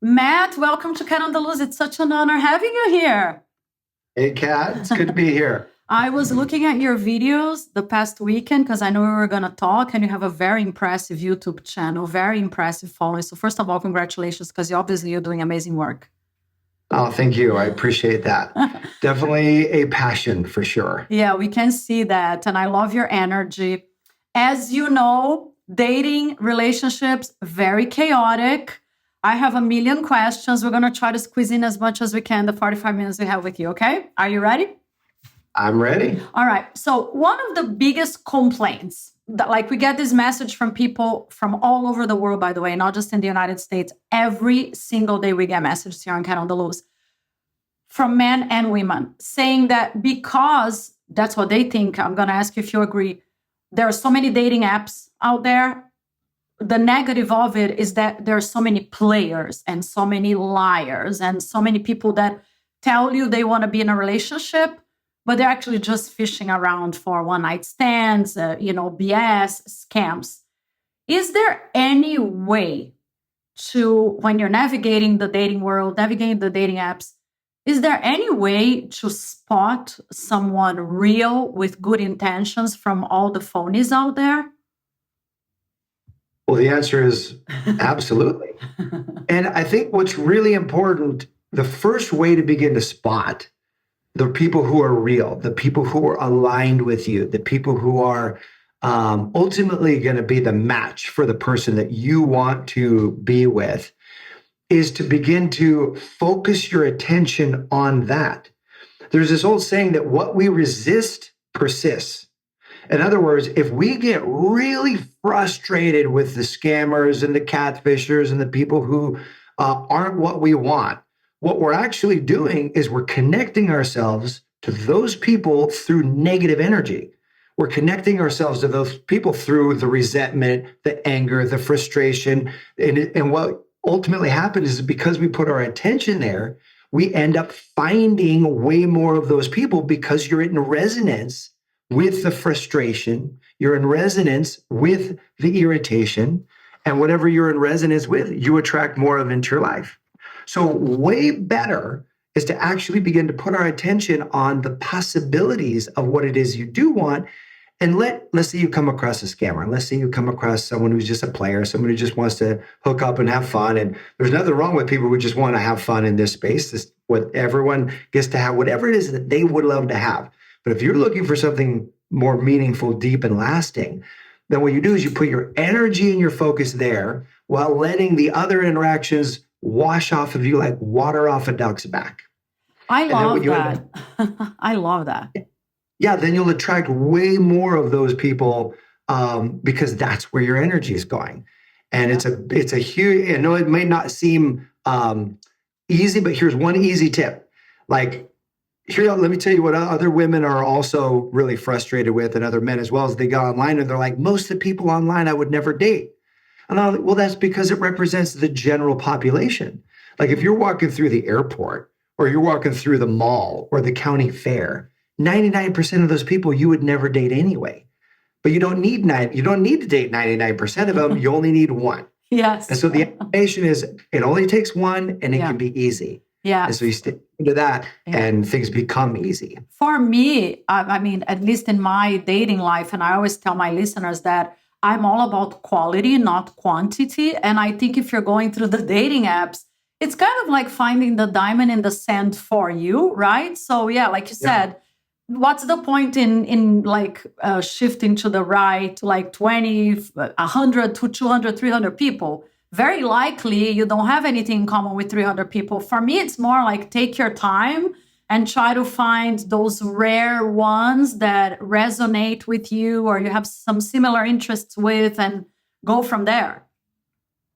Matt, welcome to Cat on the Loose. It's such an honor having you here. Hey, Kat, it's good to be here. I was looking at your videos the past weekend because I know we were going to talk, and you have a very impressive YouTube channel, very impressive following. So first of all, congratulations, because obviously you're doing amazing work. Oh, thank you. I appreciate that. Definitely a passion for sure. Yeah, we can see that. And I love your energy. As you know, dating, relationships, very chaotic. I have a million questions. We're going to try to squeeze in as much as we can the 45 minutes we have with you, okay? Are you ready? I'm ready. All right. So one of the biggest complaints that, like, we get this message from people from all over the world, by the way, not just in the United States. Every single day we get messages here on Cat on the Loose from men and women saying that because that's what they think. I'm going to ask you if you agree. There are so many dating apps out there. The negative of it is that there are so many players and so many liars and so many people that tell you they want to be in a relationship, but they're actually just fishing around for one-night stands, BS, scams. Is there any way to, when you're navigating the dating world, navigating the dating apps, is there any way to spot someone real with good intentions from all the phonies out there? Well, the answer is absolutely. And I think what's really important, the first way to begin to spot the people who are real, the people who are aligned with you, the people who are ultimately going to be the match for the person that you want to be with, is to begin to focus your attention on that. There's this old saying that what we resist persists. In other words, if we get really frustrated with the scammers and the catfishers and the people who aren't what we want, what we're actually doing is we're connecting ourselves to those people through negative energy. We're connecting ourselves to those people through the resentment, the anger, the frustration. And what ultimately happens is because we put our attention there, we end up finding way more of those people because you're in resonance with the frustration, you're in resonance with the irritation, and whatever you're in resonance with, you attract more of into your life. So way better is to actually begin to put our attention on the possibilities of what it is you do want. And let's say you come across a scammer. Let's say you come across someone who's just a player, someone who just wants to hook up and have fun. And there's nothing wrong with people who just want to have fun in this space. This, what everyone gets to have, whatever it is that they would love to have. But if you're looking for something more meaningful, deep, and lasting, then what you do is you put your energy and your focus there while letting the other interactions wash off of you like water off a duck's back. I love that. I love that. Yeah, then you'll attract way more of those people because that's where your energy is going. And it's a huge, I know it may not seem easy, but here's one easy tip. Like, here, let me tell you what other women are also really frustrated with, and other men as well, as they go online and they're like, most of the people online I would never date. And I'm like, well, that's because it represents the general population. Like if you're walking through the airport or you're walking through the mall or the county fair, 99% of those people you would never date anyway. But you don't need to date 99% of them. You only need one. Yes. And so the information is it only takes one and it can be easy. Yeah. And so you stick to that and things become easy. For me, I mean, at least in my dating life, and I always tell my listeners that I'm all about quality, not quantity. And I think if you're going through the dating apps, it's kind of like finding the diamond in the sand for you, right? So yeah, like you said, what's the point in shifting to the right, like 20, 100 to 200, 300 people? Very likely you don't have anything in common with 300 people. For me, it's more like take your time and try to find those rare ones that resonate with you or you have some similar interests with and go from there.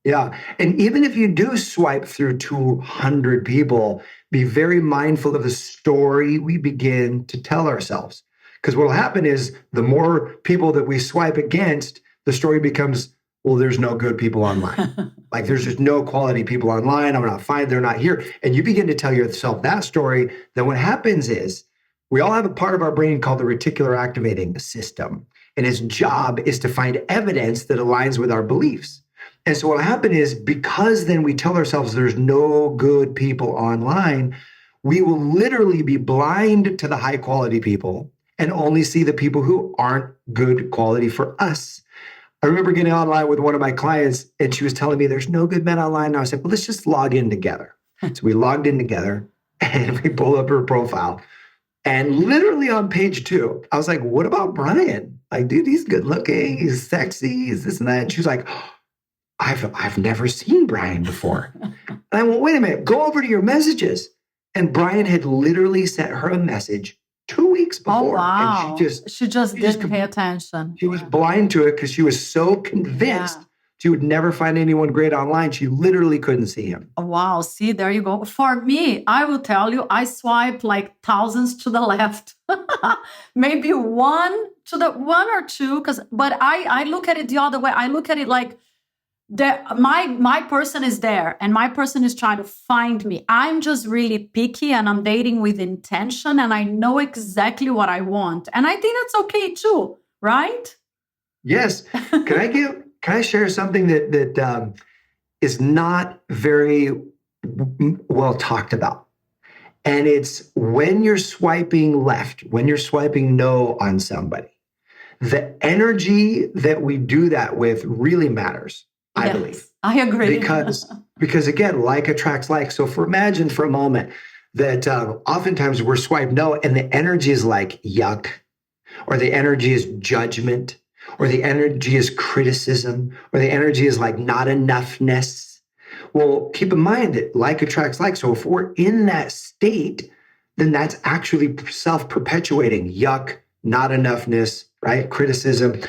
Yeah. And even if you do swipe through 200 people, be very mindful of the story we begin to tell ourselves. Because what will happen is the more people that we swipe against, the story becomes, well, there's no good people online. Like there's just no quality people online. I'm not fine. They're not here. And you begin to tell yourself that story. Then what happens is we all have a part of our brain called the reticular activating system. And its job is to find evidence that aligns with our beliefs. And so what happened is, because then we tell ourselves there's no good people online, we will literally be blind to the high quality people and only see the people who aren't good quality for us. I remember getting online with one of my clients, and she was telling me there's no good men online. And I was like, well, let's just log in together. So we logged in together and we pulled up her profile. And literally on page 2, I was like, what about Brian? Like, dude, he's good looking, he's sexy, he's this and that. And she was like, I've never seen Brian before. And I went, wait a minute, go over to your messages. And Brian had literally sent her a message 2 weeks before. Oh, wow. And she just didn't pay attention. She was blind to it because she was so convinced she would never find anyone great online. She literally couldn't see him. Wow. See, there you go. For me, I will tell you, I swipe like thousands to the left. Maybe one or two, but I look at it the other way. I look at it like my person is there and my person is trying to find me. I'm just really picky and I'm dating with intention and I know exactly what I want. And I think that's okay too, right? Yes. Can I share something that is not very well talked about? And it's when you're swiping left, when you're swiping no on somebody, the energy that we do that with really matters, I believe. I agree. Because again, like attracts like. So imagine for a moment that oftentimes we're swiped no and the energy is like yuck, or the energy is judgment, or the energy is criticism, or the energy is like not enoughness. Well, keep in mind that like attracts like. So if we're in that state, then that's actually self-perpetuating yuck, not enoughness, right? Criticism.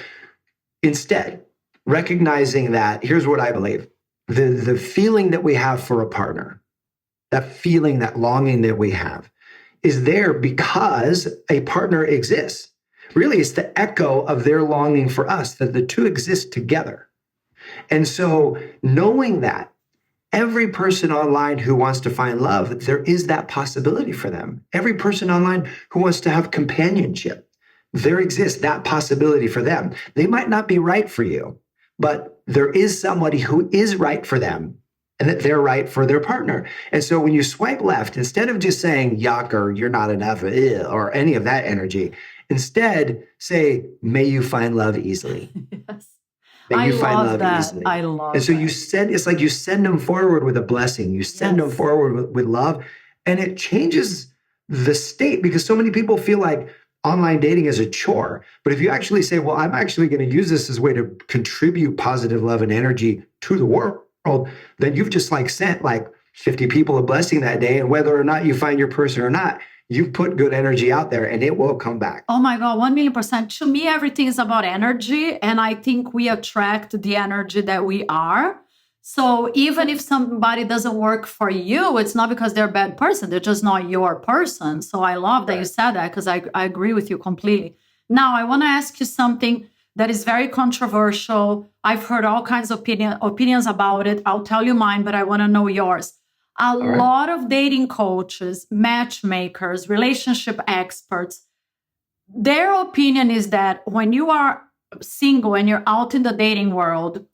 Instead, recognizing that, here's what I believe. The feeling that we have for a partner, that feeling, that longing that we have, is there because a partner exists. Really, it's the echo of their longing for us, that the two exist together. And so knowing that every person online who wants to find love, there is that possibility for them. Every person online who wants to have companionship, there exists that possibility for them. They might not be right for you, but there is somebody who is right for them and that they're right for their partner. And so when you swipe left, instead of just saying yuck or you're not enough or any of that energy, instead say, may you find love easily. Yes. May you find love easily. I love and so that. It's like you send them forward with a blessing. You send them forward with love, and it changes the state, because so many people feel like online dating is a chore. But if you actually say, well, I'm actually going to use this as a way to contribute positive love and energy to the world, then you've just like sent like 50 people a blessing that day. And whether or not you find your person or not, you put good energy out there and it will come back. Oh my God, 1,000,000%. To me, everything is about energy. And I think we attract the energy that we are. So even if somebody doesn't work for you, it's not because they're a bad person. They're just not your person. So I love that you said that, because I agree with you completely. Now, I want to ask you something that is very controversial. I've heard all kinds of opinions about it. I'll tell you mine, but I want to know yours. A lot of dating coaches, matchmakers, relationship experts, their opinion is that when you are single and you're out in the dating world,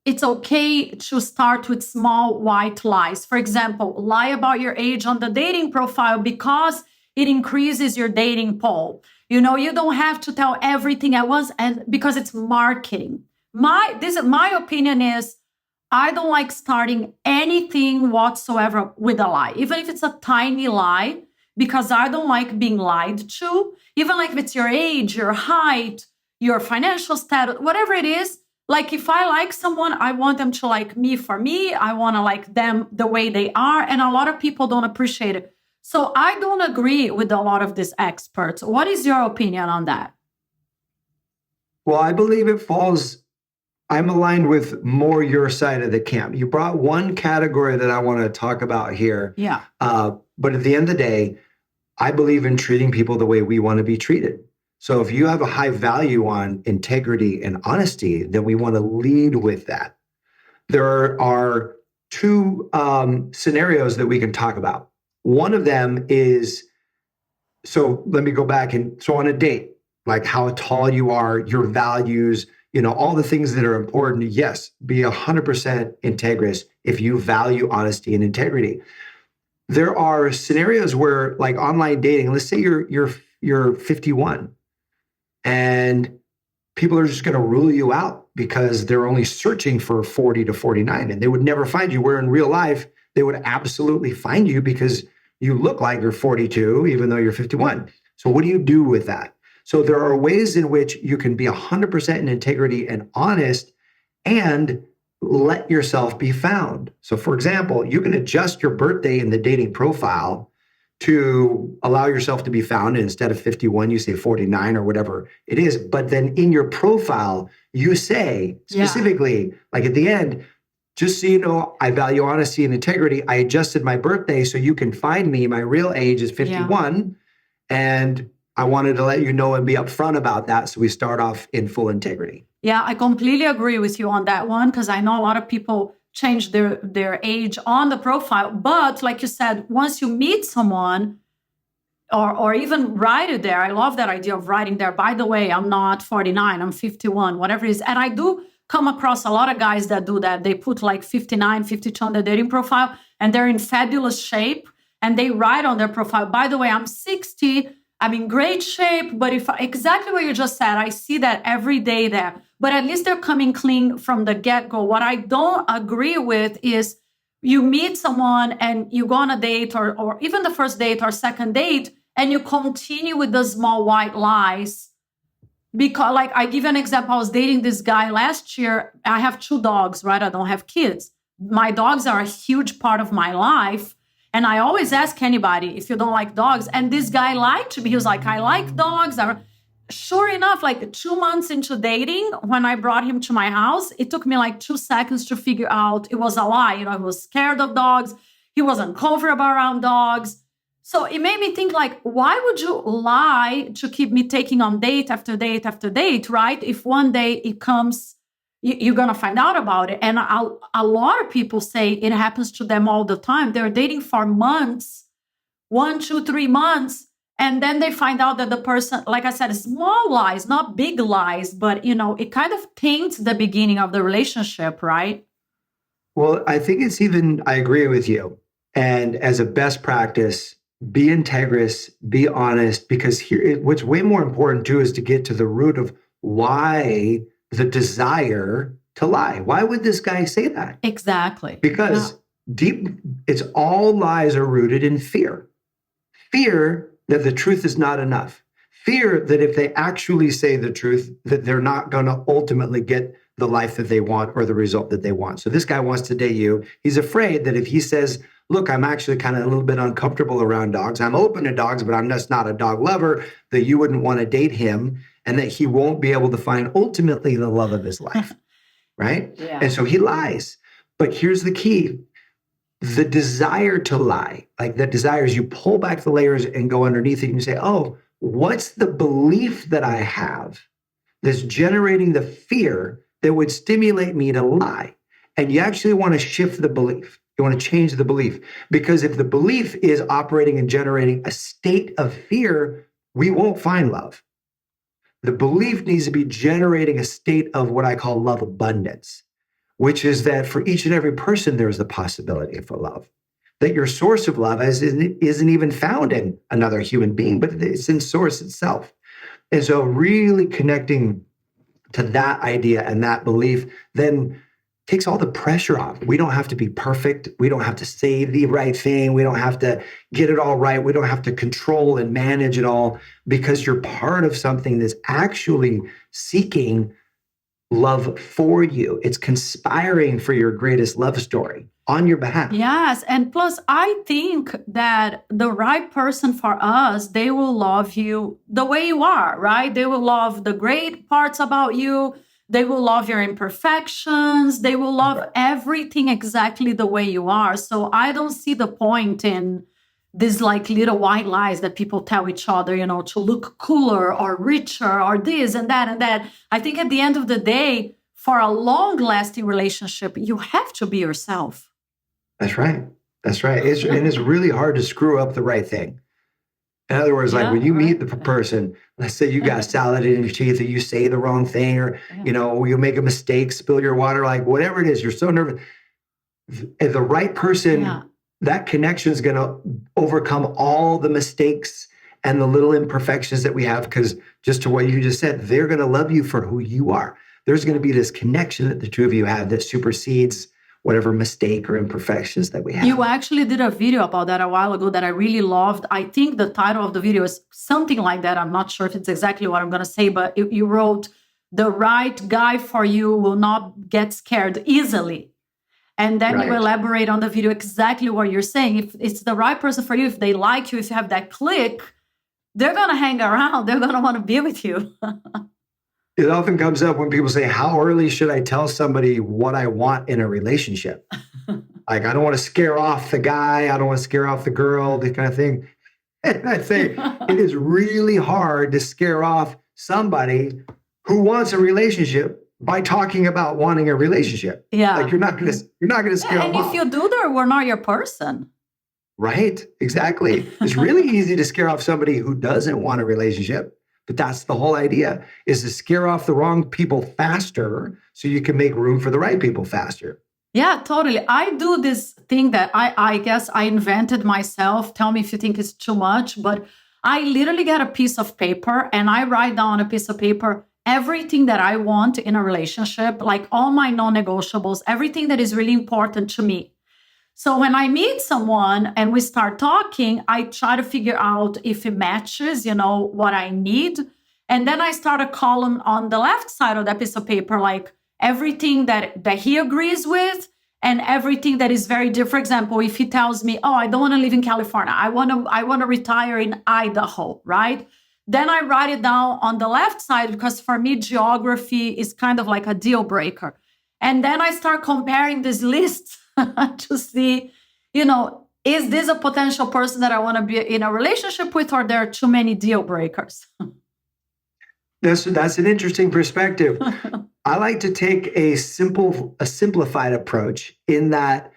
it's okay to start with small white lies. For example, lie about your age on the dating profile because it increases your dating pool. You don't have to tell everything at once, and because it's marketing. My opinion is, I don't like starting anything whatsoever with a lie, even if it's a tiny lie, because I don't like being lied to. Even like if it's your age, your height, your financial status, whatever it is. Like if I like someone, I want them to like me for me. I want to like them the way they are. And a lot of people don't appreciate it. So I don't agree with a lot of these experts. What is your opinion on that? Well, I believe I'm aligned with more your side of the camp. You brought one category that I want to talk about here. Yeah. But at the end of the day, I believe in treating people the way we want to be treated. So if you have a high value on integrity and honesty, then we want to lead with that. There are two scenarios that we can talk about. One of them is, so let me go back. So on a date, like how tall you are, your values, all the things that are important. Yes, be 100% integrous if you value honesty and integrity. There are scenarios where, like online dating, let's say you're 51 and people are just going to rule you out because they're only searching for 40 to 49 and they would never find you. Where in real life, they would absolutely find you because you look like you're 42, even though you're 51. So what do you do with that? So there are ways in which you can be 100% in integrity and honest and let yourself be found. So for example, you can adjust your birthday in the dating profile to allow yourself to be found. And instead of 51, you say 49 or whatever it is. But then in your profile, you say specifically, like at the end, just so you know, I value honesty and integrity. I adjusted my birthday so you can find me. My real age is 51. And I wanted to let you know and be upfront about that. So we start off in full integrity. Yeah, I completely agree with you on that one, because I know a lot of people change their age on the profile. But like you said, once you meet someone or even write it there, I love that idea of writing there, by the way, I'm not 49, I'm 51, whatever it is. And I do come across a lot of guys that do that. They put like 59, 52 on their dating profile and they're in fabulous shape. And they write on their profile, by the way, I'm 60, I'm in great shape. But exactly what you just said, I see that every day there. But at least they're coming clean from the get-go. What I don't agree with is you meet someone and you go on a date or even the first date or second date, and you continue with the small white lies. Because, like, I give you an example. I was dating this guy last year. I have 2 dogs, right? I don't have kids. My dogs are a huge part of my life. And I always ask anybody if you don't like dogs. And this guy lied to me. He was like, I like dogs. Sure enough, like 2 months into dating, when I brought him to my house, it took me like 2 seconds to figure out it was a lie. He was scared of dogs. He wasn't comfortable around dogs. So it made me think, like, why would you lie to keep me taking on date after date after date, right? If one day it comes, you're going to find out about it. And a lot of people say it happens to them all the time. They're dating for months, 1, 2, 3 months. And then they find out that the person, like I said, small lies, not big lies, but, it kind of taints the beginning of the relationship, right? Well, I think I agree with you. And as a best practice, be integrous, be honest, because what's way more important too is to get to the root of why the desire to lie. Why would this guy say that? Exactly. Because it's all lies are rooted in fear. Fear that the truth is not enough. Fear that if they actually say the truth, that they're not going to ultimately get the life that they want or the result that they want. So this guy wants to date you. He's afraid that if he says, look, I'm actually kind of a little bit uncomfortable around dogs. I'm open to dogs, but I'm just not a dog lover, that you wouldn't want to date him and that he won't be able to find ultimately the love of his life, right? Yeah. And so he lies. But here's the key. The desire to lie, like the desire is you pull back the layers and go underneath it and you say, oh, what's the belief that I have that's generating the fear that would stimulate me to lie? And you actually want to shift the belief. You want to change the belief, because if the belief is operating and generating a state of fear, we won't find love. The belief needs to be generating a state of what I call love abundance, which is that for each and every person, there's the possibility for love. That your source of love isn't even found in another human being, but it's in source itself. And so really connecting to that idea and that belief then takes all the pressure off. We don't have to be perfect. We don't have to say the right thing. We don't have to get it all right. We don't have to control and manage it all, because you're part of something that's actually seeking love for you. It's conspiring for your greatest love story on your behalf. Yes. And plus, I think that the right person for us, they will love you the way you are, right? They will love the great parts about you. They will love your imperfections. They will love everything exactly the way you are. So I don't see the point in these like little white lies that people tell each other, to look cooler or richer or this and that and that. I think at the end of the day, for a long-lasting relationship, you have to be yourself. That's right. That's right. And it's really hard to screw up the right thing. In other words, like Yeah, when you meet right. the person, let's say you got salad in your teeth, or you say the wrong thing, or you make a mistake, spill your water, like whatever it is, you're so nervous. If the right Yeah. person, that connection is going to overcome all the mistakes and the little imperfections that we have. Because just to what you just said, they're going to love you for who you are. There's going to be this connection that the two of you have that supersedes whatever mistake or imperfections that we have. You actually did a video about that a while ago that I really loved. I think the title of the video is something like that. I'm not sure if it's exactly what I'm going to say, but you wrote, "The right guy for you will not get scared easily." And then you Right. elaborate on the video exactly what you're saying. If it's the right person for you, if they like you, if you have that click, they're going to hang around. They're going to want to be with you. It often comes up when people say, how early should I tell somebody what I want in a relationship? Like, I don't want to scare off the guy. I don't want to scare off the girl, this kind of thing. And I say, it is really hard to scare off somebody who wants a relationship by talking about wanting a relationship. Yeah. Like, you're not going to scare them And off. if you do that, we're not your person. Right? Exactly. It's really easy to scare off somebody who doesn't want a relationship. But that's the whole idea, is to scare off the wrong people faster so you can make room for the right people faster. Yeah, totally. I do this thing that I guess I invented myself. Tell me if you think it's too much, but I literally get a piece of paper and I write down on a piece of paper everything that I want in a relationship, like all my non-negotiables, everything that is really important to me. So when I meet someone and we start talking, I try to figure out if it matches, what I need. And then I start a column on the left side of that piece of paper, like everything that he agrees with and everything that is very different. For example, if he tells me, oh, I don't want to live in California, I want to retire in Idaho, right? Then I write it down on the left side because for me, geography is kind of like a deal breaker. And then I start comparing these lists to see, is this a potential person that I want to be in a relationship with, or there are too many deal breakers? That's an interesting perspective. I like to take a simplified approach in that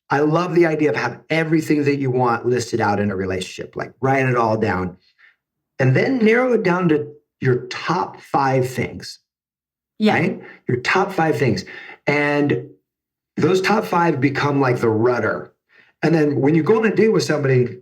I love the idea of having everything that you want listed out in a relationship, like write it all down, and then narrow it down to your top 5 things. Yeah. Right? Your top 5 things. And those top 5 become like the rudder. And then when you go on a date with somebody,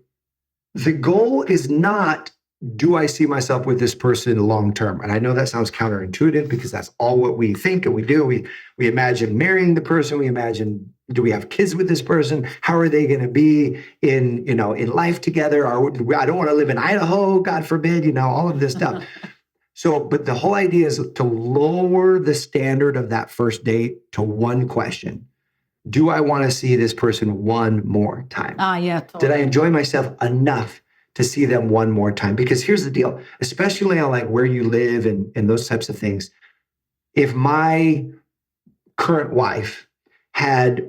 the goal is not, do I see myself with this person long term? And I know that sounds counterintuitive because that's all what we think and we do. We imagine marrying the person. We imagine, do we have kids with this person? How are they going to be in life together? Or I don't want to live in Idaho, God forbid, all of this stuff. So, but the whole idea is to lower the standard of that first date to one question. Do I want to see this person one more time? Yeah. Totally. Did I enjoy myself enough to see them one more time? Because here's the deal, especially on like where you live and those types of things. If my current wife had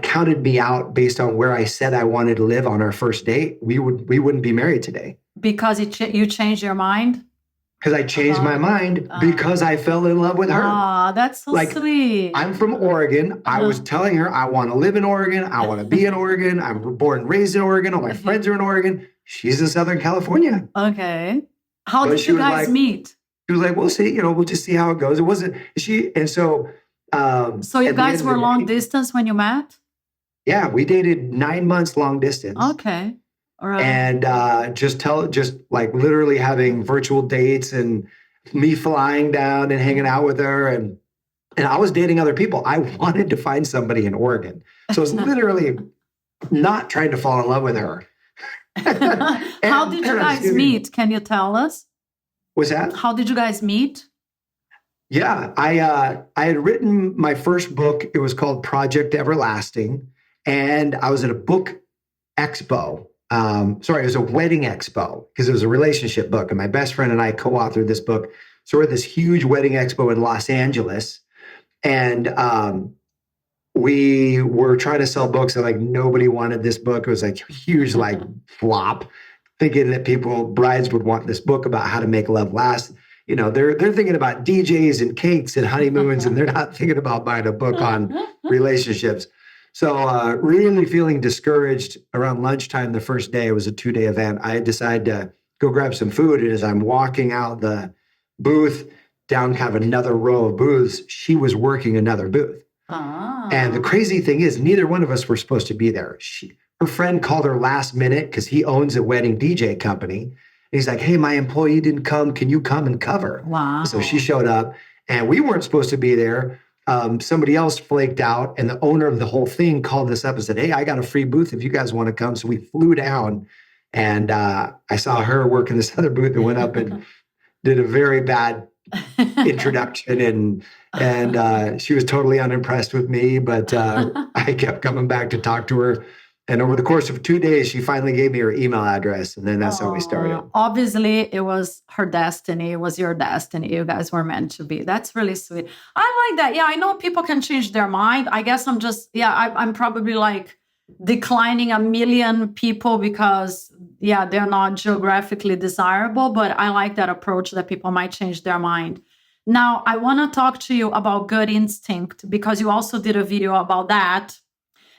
counted me out based on where I said I wanted to live on our first date, we wouldn't be married today. Because you changed your mind? Because I changed my mind because I fell in love with her. Ah, that's so sweet. I'm from Oregon. I was telling her I want to live in Oregon. I want to be in Oregon. I'm born and raised in Oregon. All my friends are in Oregon. She's in Southern California. Okay. How did you guys meet? She was like, we'll see, we'll just see how it goes. It wasn't, and so. So you guys were long distance when you met? Yeah, we dated 9 months long distance. Okay. All right. And just like literally having virtual dates and me flying down and hanging out with her. And I was dating other people. I wanted to find somebody in Oregon. So it's literally not trying to fall in love with her. How did you guys meet? Can you tell us? What's that? How did you guys meet? Yeah, I had written my first book. It was called Project Everlasting. And I was at a book expo. It was a wedding expo because it was a relationship book. And my best friend and I co-authored this book. So we're at this huge wedding expo in Los Angeles. And we were trying to sell books and like nobody wanted this book. It was like a huge like flop, thinking that brides would want this book about how to make love last. They're thinking about DJs and cakes and honeymoons, and they're not thinking about buying a book on relationships. So really feeling discouraged around lunchtime the first day. It was a 2-day event. I decided to go grab some food. And as I'm walking out the booth down kind of another row of booths, she was working another booth. And the crazy thing is, neither one of us were supposed to be there. Her friend called her last minute because he owns a wedding DJ company. And he's like, hey, my employee didn't come. Can you come and cover? Wow. So she showed up and we weren't supposed to be there. Somebody else flaked out and the owner of the whole thing called us up and said, hey, I got a free booth if you guys want to come. So we flew down and I saw her work in this other booth and went up and did a very bad introduction and she was totally unimpressed with me, but I kept coming back to talk to her. And over the course of 2 days, she finally gave me her email address. And then that's how we started. Obviously, it was her destiny. It was your destiny. You guys were meant to be. That's really sweet. I like that. Yeah, I know people can change their mind. I guess I'm probably like declining a million people because, they're not geographically desirable. But I like that approach that people might change their mind. Now, I want to talk to you about gut instinct because you also did a video about that.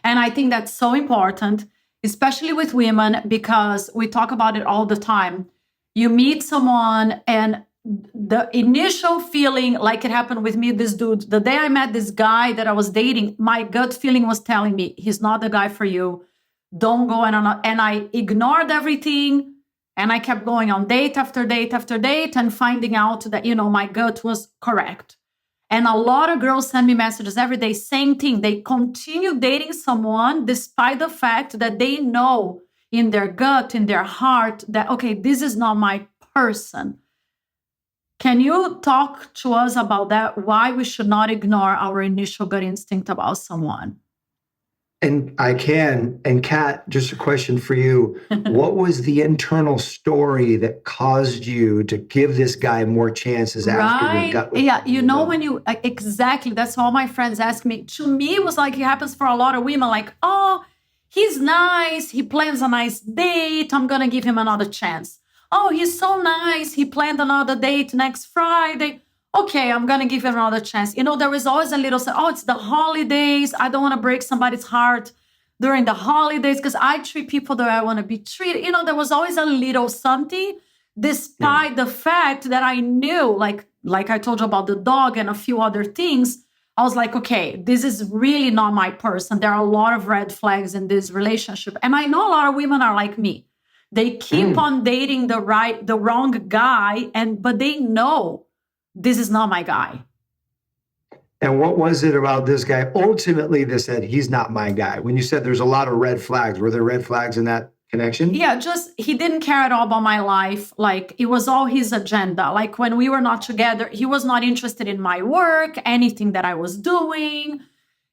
And I think that's so important, especially with women, because we talk about it all the time. You meet someone and the initial feeling, like it happened with me, this dude, the day I met this guy that I was dating, my gut feeling was telling me, he's not the guy for you. Don't go. And I ignored everything. And I kept going on date after date after date and finding out that, my gut was correct. And a lot of girls send me messages every day, same thing. They continue dating someone despite the fact that they know in their gut, in their heart that, okay, this is not my person. Can you talk to us about that? Why we should not ignore our initial gut instinct about someone? And I can. And Kat, just a question for you. What was the internal story that caused you to give this guy more chances after your gut? Exactly. That's all my friends ask me. To me, it was like it happens for a lot of women. Like, oh, he's nice. He plans a nice date. I'm going to give him another chance. Oh, he's so nice. He planned another date next Friday. Okay, I'm going to give him another chance. There is always a little, it's the holidays. I don't want to break somebody's heart during the holidays because I treat people the way I want to be treated. There was always a little something despite the fact that I knew, like I told you about the dog and a few other things. I was like, okay, this is really not my person. There are a lot of red flags in this relationship. And I know a lot of women are like me. They keep on dating the wrong guy, but they know this is not my guy. And what was it about this guy ultimately that said he's not my guy? When you said there's a lot of red flags, were there red flags in that connection? Yeah, just he didn't care at all about my life. Like it was all his agenda. Like when we were not together, he was not interested in my work, anything that I was doing.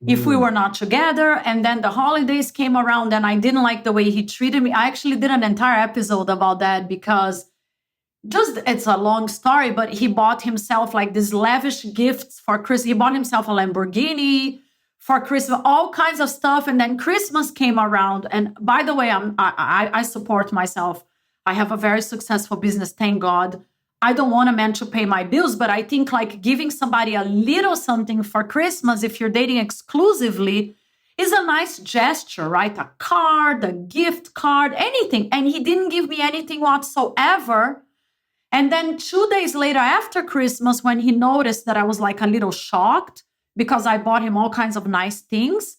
If we were not together, and then the holidays came around and I didn't like the way he treated me. I actually did an entire episode about that because it's a long story, but he bought himself like these lavish gifts for Christmas. He bought himself a Lamborghini for Christmas, all kinds of stuff. And then Christmas came around. And by the way, I support myself. I have a very successful business, thank God. I don't want a man to pay my bills, but I think like giving somebody a little something for Christmas, if you're dating exclusively, is a nice gesture, right? A card, a gift card, anything. And he didn't give me anything whatsoever. And then 2 days later after Christmas, when he noticed that I was like a little shocked because I bought him all kinds of nice things,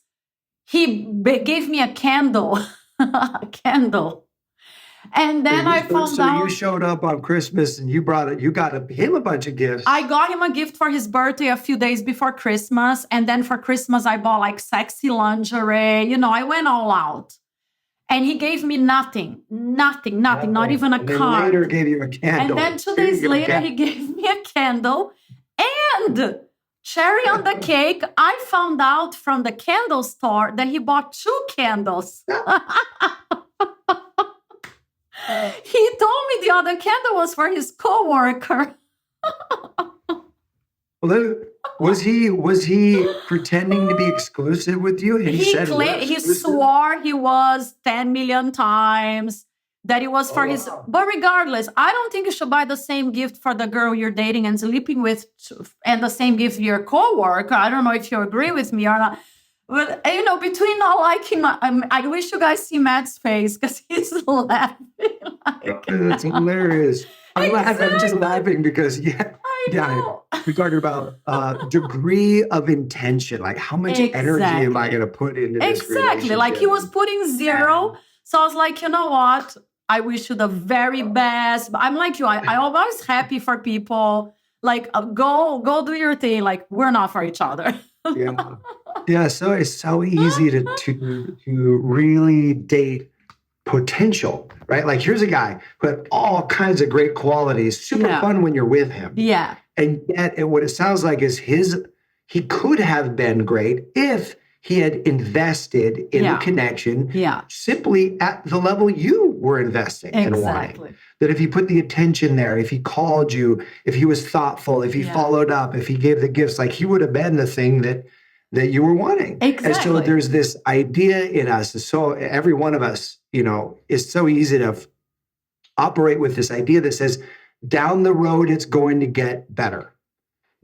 he gave me a candle, a candle. And then I found out. So you showed up on Christmas and you got him a bunch of gifts. I got him a gift for his birthday a few days before Christmas. And then for Christmas, I bought like sexy lingerie. I went all out. And he gave me nothing, not even a card. Later gave you a candle. And then 2 days later, he gave me a candle. And cherry on the cake, I found out from the candle store that he bought 2 candles. He told me the other candle was for his coworker. Well, was he pretending to be exclusive with you? He swore he was 10 million times that it was for his. But regardless, I don't think you should buy the same gift for the girl you're dating and sleeping with, and the same gift for your coworker. I don't know if you agree with me or not. But between not liking I wish you guys see Matt's face because he's laughing. That's hilarious. I'm just laughing because I know. we're talking about degree of intention, like how much energy am I going to put into this Exactly. Like he was putting 0. So I was like, you know what? I wish you the very best. But I'm like you. I'm always happy for people. Like, go do your thing. Like, we're not for each other. Yeah. So it's so easy to really date potential, right? Like here's a guy who had all kinds of great qualities, super fun when you're with him. Yeah. And yet what it sounds like is he could have been great if he had invested in the connection simply at the level you were investing and wanting. That if he put the attention there, if he called you, if he was thoughtful, if he followed up, if he gave the gifts, like he would have been the thing that you were wanting. Exactly. And so there's this idea in us. So every one of us, is so easy to operate with this idea that says down the road, it's going to get better.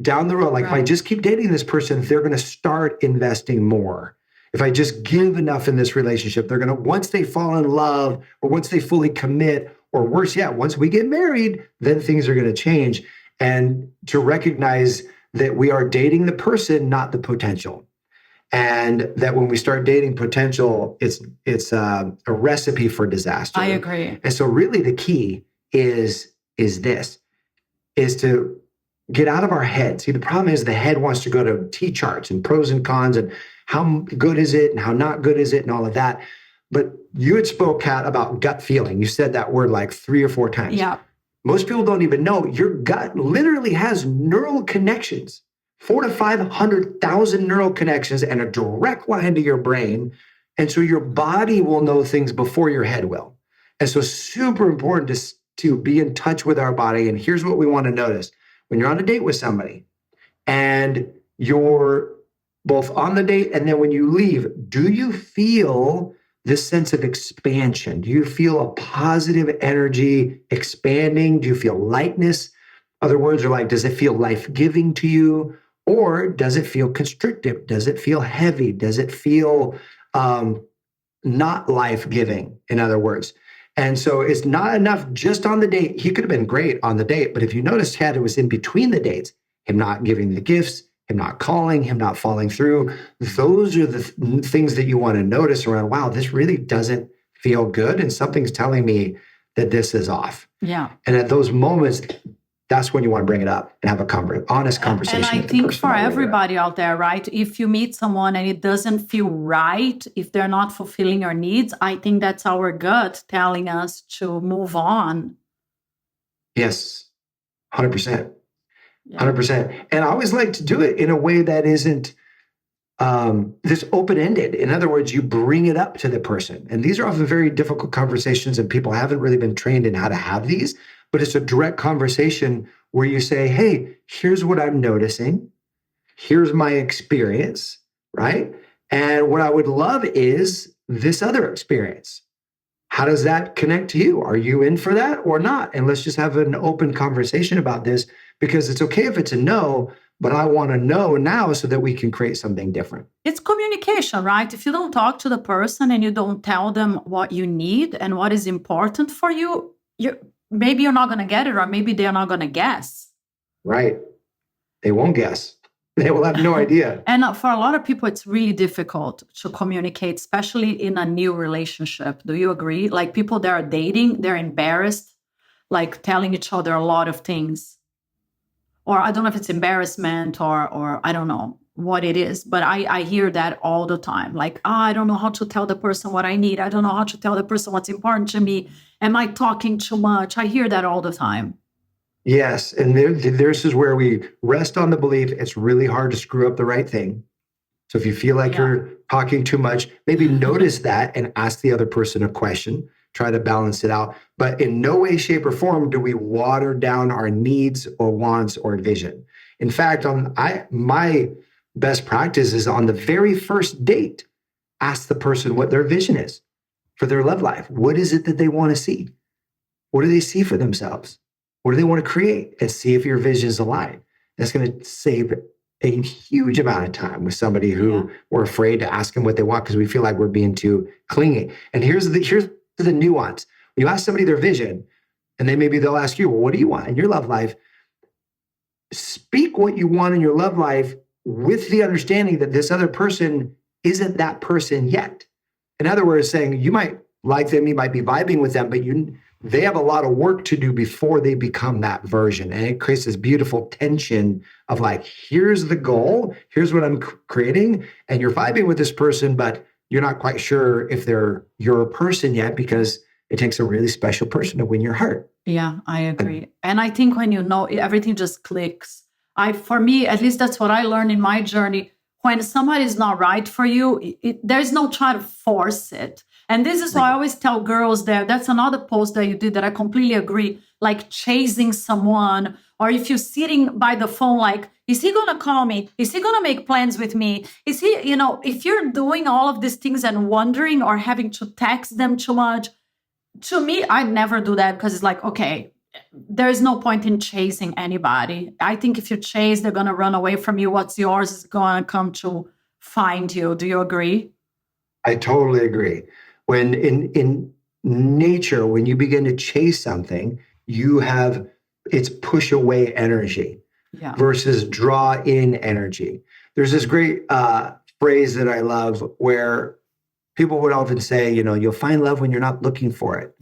Down the road, like if I just keep dating this person, they're going to start investing more. If I just give enough in this relationship, they're going to, once they fall in love or once they fully commit, or worse yet, once we get married, then things are going to change. And to recognize that we are dating the person, not the potential. And that when we start dating potential, it's a recipe for disaster. I agree. And so really the key is to get out of our head. See, the problem is the head wants to go to T-charts and pros and cons and how good is it and how not good is it and all of that. But you had spoke, Kat, about gut feeling. You said that word like 3 or 4 times. Yeah. Most people don't even know your gut literally has neural connections, 400,000 to 500,000 neural connections and a direct line to your brain. And so your body will know things before your head will. And so super important to be in touch with our body. And here's what we want to notice. When you're on a date with somebody and you're both on the date and then when you leave, do you feel this sense of expansion? Do you feel a positive energy expanding? Do you feel lightness? Other words are like, does it feel life-giving to you? Or does it feel constrictive? Does it feel heavy? Does it feel not life-giving, in other words? And so it's not enough just on the date. He could have been great on the date, but if you notice, Chad, it was in between the dates, him not giving the gifts, him not calling, him not following through. Those are the things that you want to notice around, wow, this really doesn't feel good. And something's telling me that this is off. Yeah. And at those moments, that's when you want to bring it up and have a honest conversation. And I think for everybody out there, right? If you meet someone and it doesn't feel right, if they're not fulfilling your needs, I think that's our gut telling us to move on. Yes, 100%. 100%. And I always like to do it in a way that isn't this open-ended. In other words, you bring it up to the person. And these are often very difficult conversations and people haven't really been trained in how to have these. But it's a direct conversation where you say, hey, here's what I'm noticing. Here's my experience, right? And what I would love is this other experience. How does that connect to you? Are you in for that or not? And let's just have an open conversation about this because it's okay if it's a no, but I want to know now so that we can create something different. It's communication, right? If you don't talk to the person and you don't tell them what you need and what is important for you, maybe you're not going to get it, or maybe they're not going to guess. Right. They won't guess. They will have no idea. And for a lot of people, it's really difficult to communicate, especially in a new relationship. Do you agree? Like people that are dating, they're embarrassed, like telling each other a lot of things. Or I don't know if it's embarrassment or I don't know what it is, but I hear that all the time. Like, I don't know how to tell the person what I need. I don't know how to tell the person what's important to me. Am I talking too much? I hear that all the time. Yes. And this is where we rest on the belief it's really hard to screw up the right thing. So if you feel like you're talking too much, maybe notice that and ask the other person a question. Try to balance it out. But in no way, shape, or form do we water down our needs or wants or vision. In fact, my best practice is on the very first date, ask the person what their vision is for their love life. What is it that they want to see? What do they see for themselves? What do they want to create? And see if your vision is aligned. That's going to save a huge amount of time with somebody who we're afraid to ask them what they want because we feel like we're being too clingy. And here's the nuance. When you ask somebody their vision, and then maybe they'll ask you, well, what do you want in your love life? Speak what you want in your love life with the understanding that this other person isn't that person yet. In other words, saying you might like them, you might be vibing with them, but they have a lot of work to do before they become that version. And it creates this beautiful tension of like, here's the goal, here's what I'm creating, and you're vibing with this person, but you're not quite sure if they're your person yet because it takes a really special person to win your heart. Yeah, I agree. And I think when you know, everything just clicks. For me, at least that's what I learned in my journey. When somebody's not right for you, there's no try to force it. And this is why I always tell girls that's another post that you did that I completely agree. Like chasing someone, or if you're sitting by the phone, like, is he going to call me? Is he going to make plans with me? Is he, if you're doing all of these things and wondering or having to text them too much, to me, I'd never do that because it's like, okay, there's no point in chasing anybody. I think if you chase, they're going to run away from you. What's yours is going to come to find you. Do you agree? I totally agree. When in nature, when you begin to chase something, it's push away energy versus draw in energy. There's this great phrase that I love where people would often say, you'll find love when you're not looking for it.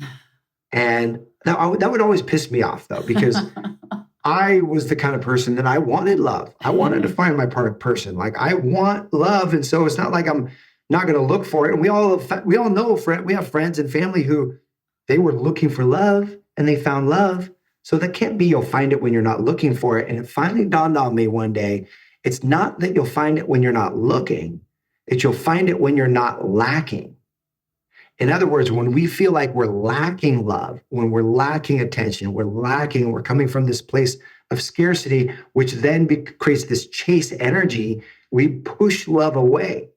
And that would always piss me off, though, because I was the kind of person that I wanted love. I wanted to find my person. Like, I want love. And so it's not like I'm not going to look for it. And we all know, we have friends and family who they were looking for love and they found love. So that can't be you'll find it when you're not looking for it. And it finally dawned on me one day, it's not that you'll find it when you're not looking. It's you'll find it when you're not lacking. In other words, when we feel like we're lacking love, when we're lacking attention, we're coming from this place of scarcity, which then creates this chase energy, we push love away.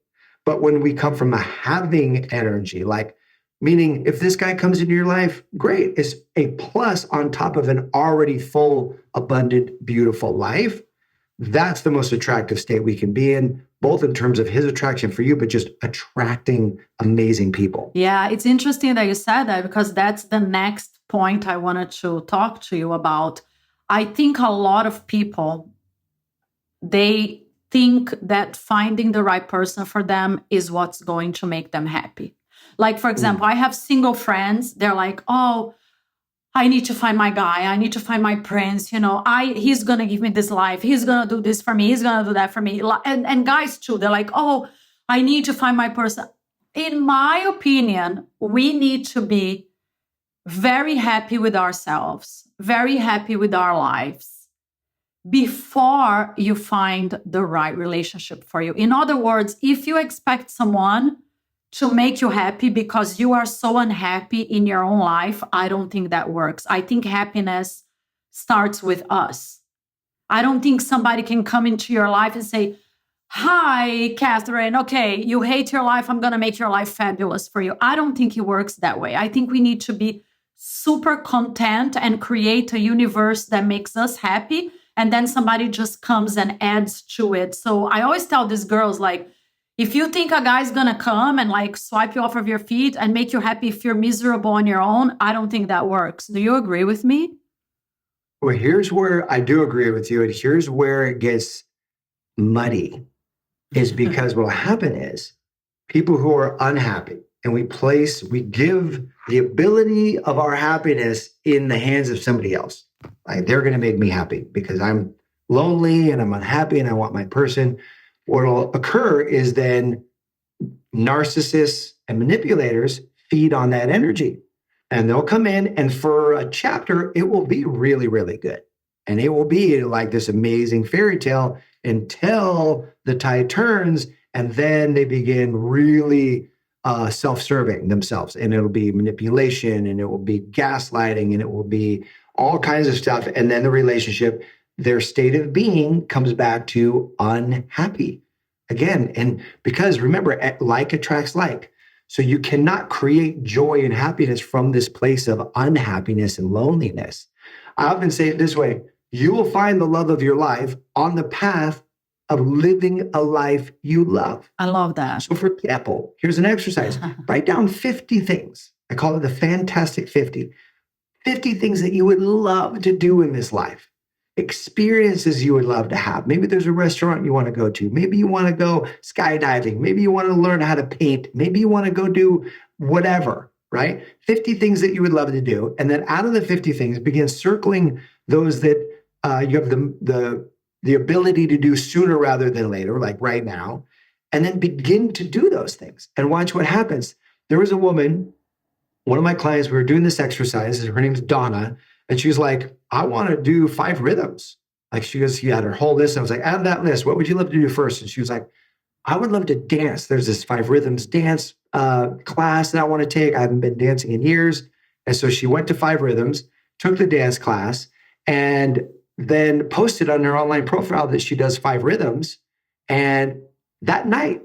But when we come from a having energy, like, meaning if this guy comes into your life, great, it's a plus on top of an already full, abundant, beautiful life. That's the most attractive state we can be in, both in terms of his attraction for you, but just attracting amazing people. Yeah, it's interesting that you said that because that's the next point I wanted to talk to you about. I think a lot of people, they think that finding the right person for them is what's going to make them happy. Like, for example, I have single friends. They're like, oh, I need to find my guy. I need to find my prince. He's going to give me this life. He's going to do this for me. He's going to do that for me. And guys too, they're like, oh, I need to find my person. In my opinion, we need to be very happy with ourselves, very happy with our lives before you find the right relationship for you. In other words, if you expect someone to make you happy because you are so unhappy in your own life, I don't think that works. I think happiness starts with us. I don't think somebody can come into your life and say, hi, Catherine, okay, you hate your life. I'm going to make your life fabulous for you. I don't think it works that way. I think we need to be super content and create a universe that makes us happy. And then somebody just comes and adds to it. So I always tell these girls, like, if you think a guy's going to come and like swipe you off of your feet and make you happy if you're miserable on your own, I don't think that works. Do you agree with me? Well, here's where I do agree with you. And here's where it gets muddy is because what'll happen is people who are unhappy and we give the ability of our happiness in the hands of somebody else. Like, they're going to make me happy because I'm lonely and I'm unhappy and I want my person. What'll occur is then narcissists and manipulators feed on that energy. And they'll come in and for a chapter, it will be really, really good. And it will be like this amazing fairy tale until the tide turns. And then they begin really self-serving themselves. And it'll be manipulation and it will be gaslighting and it will be all kinds of stuff. And then the relationship, their state of being comes back to unhappy again. And because remember, like attracts like. So you cannot create joy and happiness from this place of unhappiness and loneliness. I often say it this way, you will find the love of your life on the path of living a life you love. I love that. So for example, here's an exercise. Write down 50 things. I call it the Fantastic 50. 50 things that you would love to do in this life. Experiences you would love to have. Maybe there's a restaurant you want to go to. Maybe you want to go skydiving. Maybe you want to learn how to paint. Maybe you want to go do whatever, right? 50 things that you would love to do. And then out of the 50 things, begin circling those that you have the ability to do sooner rather than later, like right now. And then begin to do those things and watch what happens. There was a woman, one of my clients, we were doing this exercise. Her name's Donna. And she was like, I want to do 5 rhythms. Like she had her whole list. I was like, out of that list, what would you love to do first? And she was like, I would love to dance. There's this 5 rhythms dance class that I want to take. I haven't been dancing in years. And so she went to 5 rhythms, took the dance class, and then posted on her online profile that she does 5 rhythms. And that night,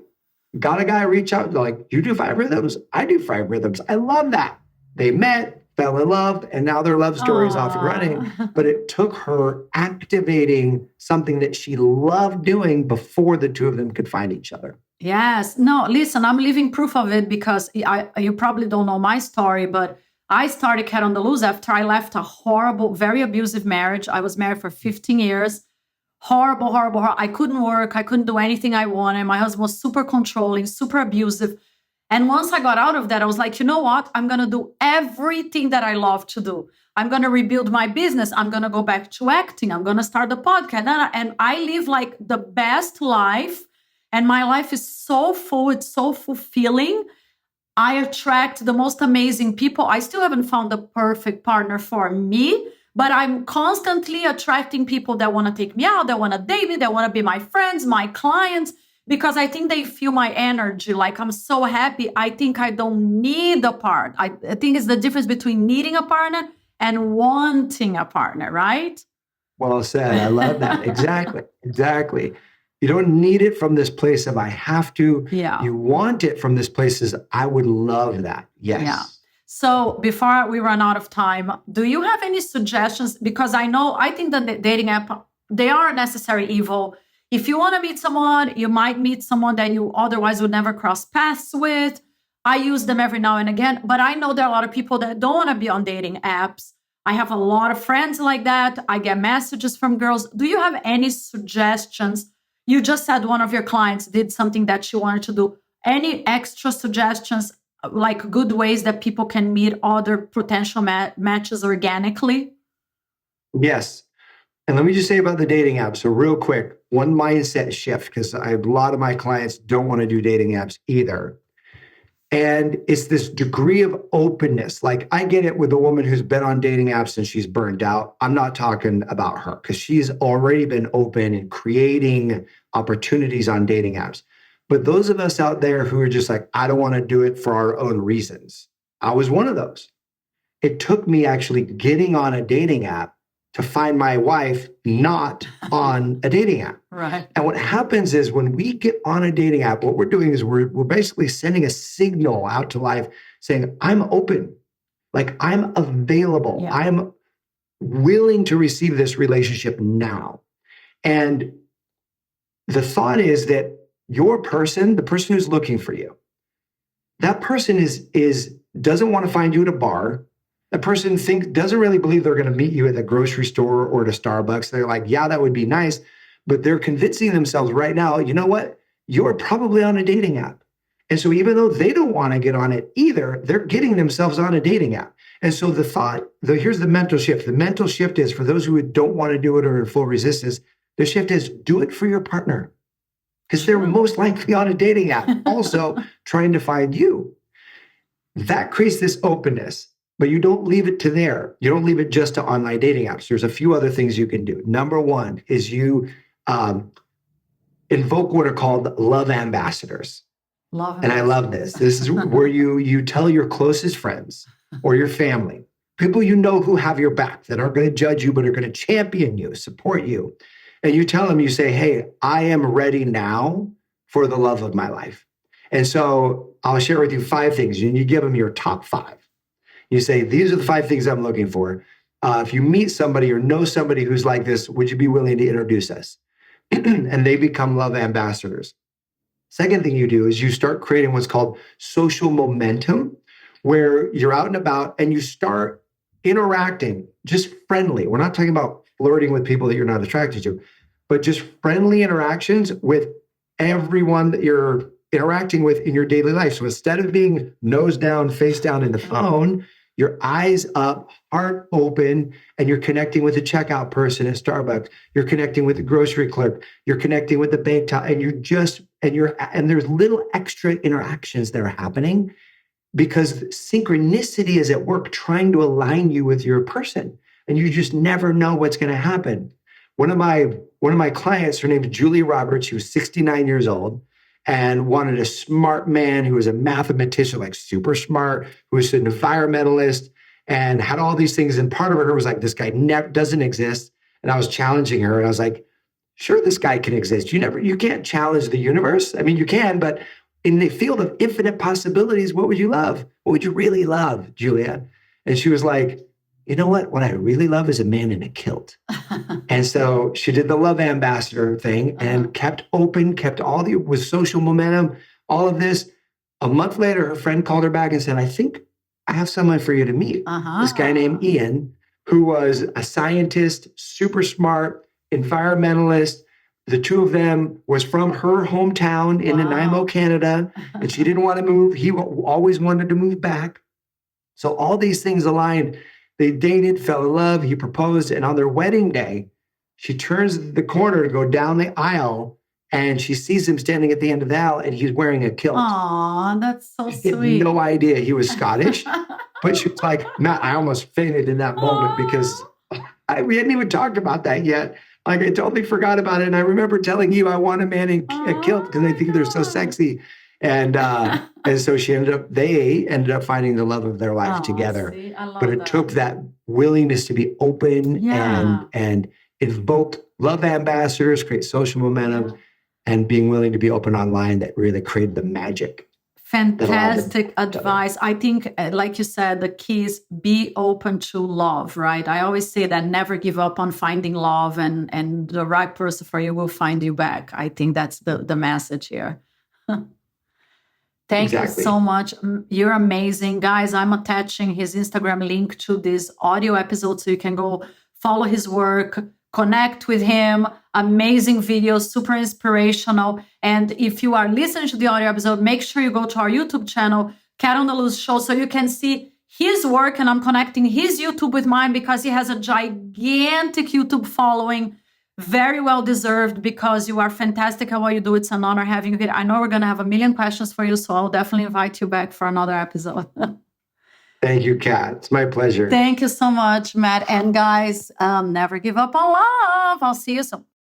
got a guy reach out like, you do 5 rhythms? I do 5 rhythms. I love that. They met, fell in love, and now their love story is off and running. But it took her activating something that she loved doing before the two of them could find each other. Yes. No, listen, I'm living proof of it because you probably don't know my story, but I started Cat on the Loose after I left a horrible, very abusive marriage. I was married for 15 years. Horrible. I couldn't work. I couldn't do anything I wanted. My husband was super controlling, super abusive. And once I got out of that, I was like, you know what? I'm going to do everything that I love to do. I'm going to rebuild my business. I'm going to go back to acting. I'm going to start the podcast. And I live like the best life. And my life is so full. It's so fulfilling. I attract the most amazing people. I still haven't found the perfect partner for me, but I'm constantly attracting people that want to take me out, that want to date me, that want to be my friends, my clients, because I think they feel my energy. Like I'm so happy. I think I don't need a partner. I think it's the difference between needing a partner and wanting a partner, right? Well said. I love that. Exactly. You don't need it from this place of I have to. Yeah. You want it from this place as I would love that. Yes. Yeah. So before we run out of time, do you have any suggestions? Because I think that the dating app, they are a necessary evil. If you want to meet someone, you might meet someone that you otherwise would never cross paths with. I use them every now and again, but I know there are a lot of people that don't want to be on dating apps. I have a lot of friends like that. I get messages from girls. Do you have any suggestions? You just said one of your clients did something that she wanted to do. Any extra suggestions, like good ways that people can meet other potential matches organically? Yes. And let me just say about the dating app. So real quick, one mindset shift, because a lot of my clients don't want to do dating apps either. And it's this degree of openness. Like I get it with a woman who's been on dating apps and she's burned out. I'm not talking about her because she's already been open and creating opportunities on dating apps. But those of us out there who are just like, I don't want to do it for our own reasons. I was one of those. It took me actually getting on a dating app to find my wife not on a dating app. Right. And what happens is when we get on a dating app, what we're doing is we're basically sending a signal out to life saying, I'm open, like I'm available. Yeah. I'm willing to receive this relationship now. And the thought is that your person, the person who's looking for you, that person is doesn't want to find you at a bar. That person doesn't really believe they're going to meet you at the grocery store or at a Starbucks. They're like, yeah, that would be nice. But they're convincing themselves right now, you know what? You're probably on a dating app. And so even though they don't want to get on it either, they're getting themselves on a dating app. And so here's the mental shift. The mental shift is for those who don't want to do it or are in full resistance, the shift is do it for your partner. Because they're most likely on a dating app, also trying to find you. That creates this openness. But you don't leave it to there. You don't leave it just to online dating apps. There's a few other things you can do. Number one is you invoke what are called love ambassadors. And I love this. This is where you tell your closest friends or your family, people you know who have your back, that aren't going to judge you, but are going to champion you, support you. And you tell them, you say, hey, I am ready now for the love of my life. And so I'll share with you 5 things. And you give them your top 5. You say, these are the 5 things I'm looking for. If you meet somebody or know somebody who's like this, would you be willing to introduce us? and they become love ambassadors. Second thing you do is you start creating what's called social momentum, where you're out and about and you start interacting just friendly. We're not talking about flirting with people that you're not attracted to, but just friendly interactions with everyone that you're interacting with in your daily life. So instead of being nose down, face down in the phone, your eyes up, heart open, and you're connecting with the checkout person at Starbucks. You're connecting with the grocery clerk. You're connecting with the bank teller, and there's little extra interactions that are happening because synchronicity is at work trying to align you with your person, and you just never know what's going to happen. One of my clients, her name is Julie Roberts. She was 69 years old and wanted a smart man who was a mathematician, like super smart, who was an environmentalist and had all these things. And part of her was like, this guy doesn't exist. And I was challenging her and I was like, sure, this guy can exist. You can't challenge the universe. I mean, you can, but in the field of infinite possibilities, what would you love? What would you really love, Julia? And she was like, you know what? What I really love is a man in a kilt. And so she did the love ambassador thing and kept open, with social momentum, all of this. A month later, her friend called her back and said, I think I have someone for you to meet. This guy named Ian, who was a scientist, super smart, environmentalist. The two of them was from her hometown in Nanaimo, Canada, and she didn't want to move. He always wanted to move back. So all these things aligned. They dated, fell in love, he proposed, and on their wedding day, she turns the corner to go down the aisle, and she sees him standing at the end of the aisle, and he's wearing a kilt. Aw, that's so She sweet. had no idea he was Scottish, but she was like, Matt, I almost fainted in that moment because we hadn't even talked about that yet. Like, I totally forgot about it, and I remember telling you I want a man in a kilt because I think they're so sexy. And so they ended up finding the love of their life together. See, I love But it took that willingness to be open and invoke love ambassadors, create social momentum, and being willing to be open online that really created the magic. Fantastic advice. I think, like you said, the key is be open to love, right? I always say that never give up on finding love, and the right person for you will find you back. I think that's the message here. Thank you so much. You're amazing. Guys, I'm attaching his Instagram link to this audio episode so you can go follow his work, connect with him. Amazing videos, super inspirational. And if you are listening to the audio episode, make sure you go to our YouTube channel, Cat on the Loose Show, so you can see his work. And I'm connecting his YouTube with mine because he has a gigantic YouTube following. Very well deserved because you are fantastic at what you do. It's an honor having you here. I know we're going to have a million questions for you, so I'll definitely invite you back for another episode. Thank you, Kat. It's my pleasure. Thank you so much, Matt. And guys, never give up on love. I'll see you soon.